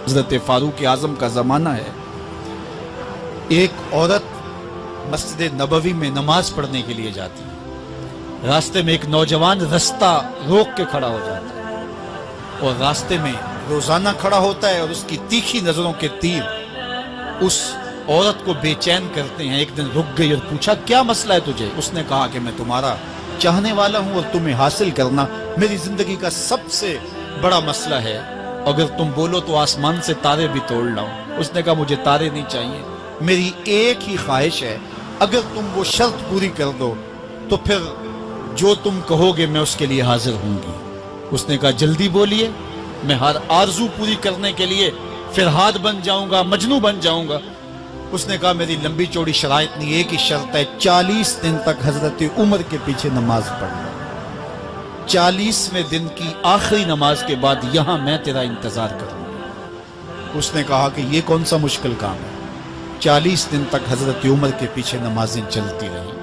حضرت فاروق اعظم کا زمانہ ہے. ایک عورت مسجد نبوی میں نماز پڑھنے کے لیے جاتی ہے. راستے میں ایک نوجوان رستہ روک کے کھڑا ہو جاتا ہے اور راستے میں روزانہ کھڑا ہوتا ہے اور اس کی تیکھی نظروں کے تیر اس عورت کو بے چین کرتے ہیں. ایک دن رک گئی اور پوچھا کیا مسئلہ ہے تجھے؟ اس نے کہا کہ میں تمہارا چاہنے والا ہوں اور تمہیں حاصل کرنا میری زندگی کا سب سے بڑا مسئلہ ہے. اگر تم بولو تو آسمان سے تارے بھی توڑ لاؤں. اس نے کہا مجھے تارے نہیں چاہیے، میری ایک ہی خواہش ہے، اگر تم وہ شرط پوری کر دو تو پھر جو تم کہو گے میں اس کے لیے حاضر ہوں گی. اس نے کہا جلدی بولیے، میں ہر آرزو پوری کرنے کے لیے فرہاد بن جاؤں گا، مجنوں بن جاؤں گا. اس نے کہا میری لمبی چوڑی شرائط نہیں، ایک ہی شرط ہے، 40 دن تک حضرت عمر کے پیچھے نماز پڑھنا. 40ویں دن کی آخری نماز کے بعد یہاں میں تیرا انتظار کروں گا. اس نے کہا کہ یہ کون سا مشکل کام ہے. 40 دن تک حضرت عمر کے پیچھے نمازیں چلتی رہی.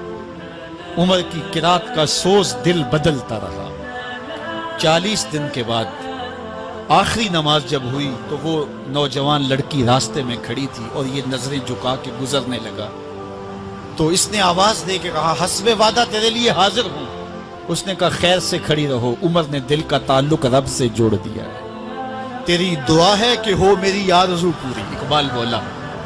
عمر کی قرات کا سوز دل بدلتا رہا. 40 دن کے بعد آخری نماز جب ہوئی تو وہ نوجوان لڑکی راستے میں کھڑی تھی اور یہ نظریں جھکا کے گزرنے لگا. تو اس نے آواز دے کے کہا حسب وعدہ تیرے لیے حاضر ہوں. اس نے کہا خیر سے کھڑی رہو، عمر نے دل کا تعلق رب سے جوڑ دیا ہے. تیری دعا ہے کہ ہو میری آرزو پوری. اقبال بولا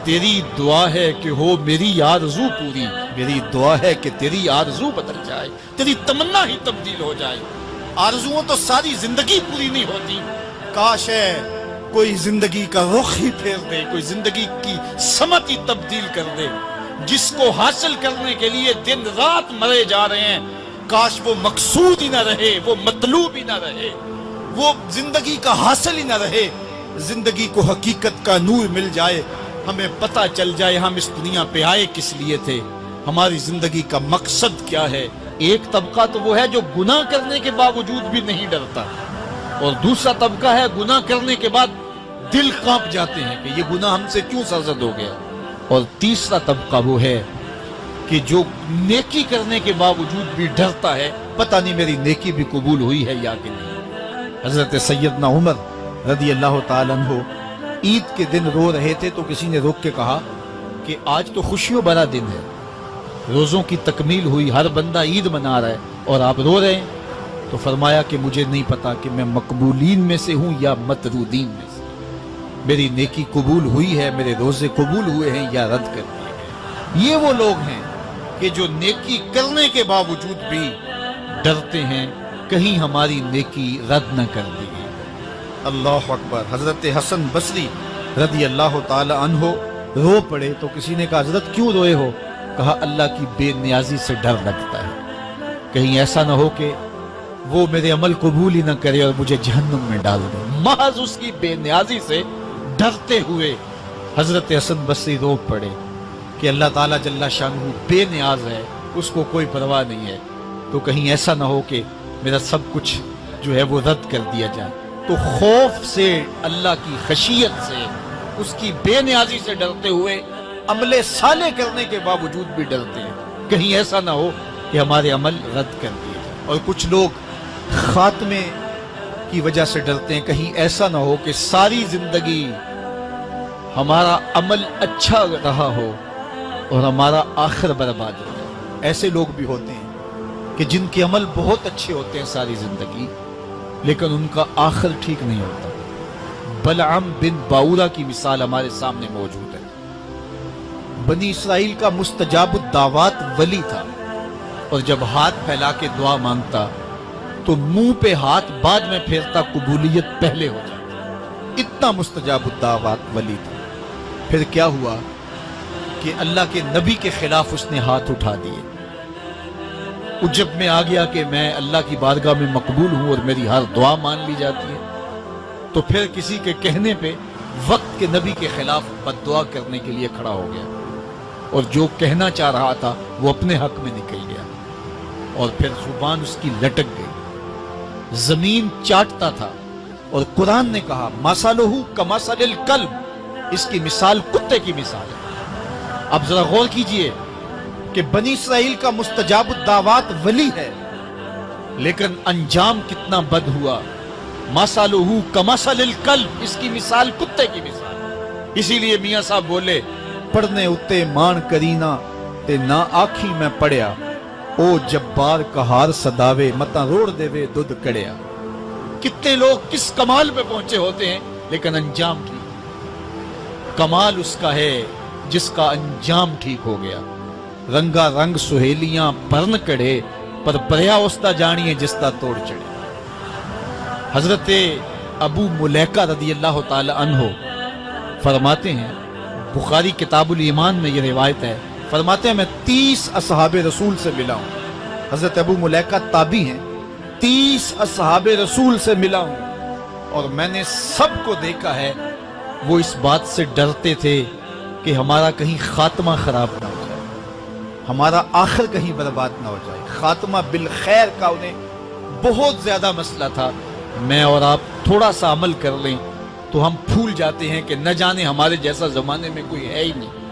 تیری دعا ہے کہ ہو میری آرزو پوری، میری دعا ہے کہ تیری آرزو بدل جائے، تیری تمنا ہی تبدیل ہو جائے. آرزوؤں تو ساری زندگی پوری نہیں ہوتی. کاش ہے کوئی زندگی کا رخ ہی پھیر دے، کوئی زندگی کی سمت ہی تبدیل کر دے. جس کو حاصل کرنے کے لیے دن رات مرے جا رہے ہیں، کاش وہ مقصود ہی نہ رہے، وہ مطلوب ہی نہ رہے، وہ زندگی کا حاصل ہی نہ رہے. زندگی کو حقیقت کا نور مل جائے، ہمیں پتہ چل جائے ہم اس دنیا پہ آئے کس لیے تھے، ہماری زندگی کا مقصد کیا ہے. ایک طبقہ تو وہ ہے جو گناہ کرنے کے باوجود بھی نہیں ڈرتا، اور دوسرا طبقہ ہے گناہ کرنے کے بعد دل کانپ جاتے ہیں کہ یہ گناہ ہم سے کیوں سرزد ہو گیا. اور تیسرا طبقہ وہ ہے کہ جو نیکی کرنے کے باوجود بھی ڈرتا ہے، پتہ نہیں میری نیکی بھی قبول ہوئی ہے یا کہ نہیں. حضرت سیدنا عمر رضی اللہ تعالیٰ عنہ عید کے دن رو رہے تھے تو کسی نے روک کے کہا کہ آج تو خوشیوں بھرا دن ہے، روزوں کی تکمیل ہوئی، ہر بندہ عید منا رہا ہے اور آپ رو رہے ہیں. تو فرمایا کہ مجھے نہیں پتا کہ میں مقبولین میں سے ہوں یا مطرودین میں سے، میری نیکی قبول ہوئی ہے، میرے روزے قبول ہوئے ہیں یا رد کر دیے گئے. یہ وہ لوگ ہیں کہ جو نیکی کرنے کے باوجود بھی ڈرتے ہیں کہیں ہماری نیکی رد نہ کر دی گئی. اللہ اکبر. حضرت حسن بصری رضی اللہ تعالی عنہ رو پڑے تو کسی نے کہا حضرت کیوں روئے ہو؟ کہا اللہ کی بے نیازی سے ڈر لگتا ہے، کہیں ایسا نہ ہو کہ وہ میرے عمل قبول ہی نہ کرے اور مجھے جہنم میں ڈال دے. محض اس کی بے نیازی سے ڈرتے ہوئے حضرت حسن بصری رو پڑے کہ اللہ تعالیٰ جل شانہ بے نیاز ہے، اس کو کوئی پرواہ نہیں ہے، تو کہیں ایسا نہ ہو کہ میرا سب کچھ جو ہے وہ رد کر دیا جائے. تو خوف سے، اللہ کی خشیت سے، اس کی بے نیازی سے ڈرتے ہوئے عمل صالح کرنے کے باوجود بھی ڈرتے ہیں کہیں ایسا نہ ہو کہ ہمارے عمل رد کر دیے جائیں. اور کچھ لوگ خاتمے کی وجہ سے ڈرتے ہیں کہیں ایسا نہ ہو کہ ساری زندگی ہمارا عمل اچھا رہا ہو اور ہمارا آخر برباد ہو جائے. ایسے لوگ بھی ہوتے ہیں کہ جن کے عمل بہت اچھے ہوتے ہیں ساری زندگی، لیکن ان کا آخر ٹھیک نہیں ہوتا. بلعام بن باورا کی مثال ہمارے سامنے موجود ہے. بنی اسرائیل کا مستجاب الدعوات ولی تھا، اور جب ہاتھ پھیلا کے دعا مانگتا تو منہ پہ ہاتھ بعد میں پھیرتا، قبولیت پہلے ہو جاتی. اتنا مستجاب الدعوات ولی تھا. پھر کیا ہوا کہ اللہ کے نبی کے خلاف اس نے ہاتھ اٹھا دیے. عجب میں آ گیا کہ میں اللہ کی بارگاہ میں مقبول ہوں اور میری ہر دعا مان لی جاتی ہے. تو پھر کسی کے کہنے پہ وقت کے نبی کے خلاف بد دعا کرنے کے لیے کھڑا ہو گیا، اور جو کہنا چاہ رہا تھا وہ اپنے حق میں نکل گیا، اور پھر زبان اس کی لٹک گئی، زمین چاٹتا تھا. اور قرآن نے کہا مَثَلُهُ كَمَثَلِ الْكَلْبِ، اس کی مثال کتے کی مثال ہے. اب ذرا غور کیجئے کہ بنی اسرائیل کا مستجاب الدعوات ولی ہے، لیکن انجام کتنا بد ہوا. مثلہ کمثل الکلب، اس کی مثال کتے کی مثال۔ اسی لیے میاں صاحب بولے پڑھنے اتے مان کرینا تے نہ آکھی میں پڑھیا، او جبار کہار صداوے متا روڑ دے وے دودھ کڑیا۔ کتنے لوگ کس کمال پہ پہنچے ہوتے ہیں لیکن انجام ٹھیک۔ کمال اس کا ہے جس کا انجام ٹھیک ہو گیا۔ رنگا رنگ سہیلیاں پرن کڑے، پر بریا استا جانیے جس تا توڑ چڑے۔ حضرت ابو ملیکہ رضی اللہ تعالی عنہ فرماتے ہیں، بخاری کتاب الایمان میں یہ روایت ہے، فرماتے ہیں میں 30 اصحاب رسول سے ملا ہوں۔ حضرت ابو ملیکہ تابعی ہیں، 30 اصحاب رسول سے ملا ہوں اور میں نے سب کو دیکھا ہے وہ اس بات سے ڈرتے تھے کہ ہمارا کہیں خاتمہ خراب نہ ہو جائے، ہمارا آخر کہیں برباد نہ ہو جائے۔ خاتمہ بالخیر کا انہیں بہت زیادہ مسئلہ تھا۔ میں اور آپ تھوڑا سا عمل کر لیں تو ہم بھول جاتے ہیں کہ نہ جانے ہمارے جیسا زمانے میں کوئی ہے ہی نہیں۔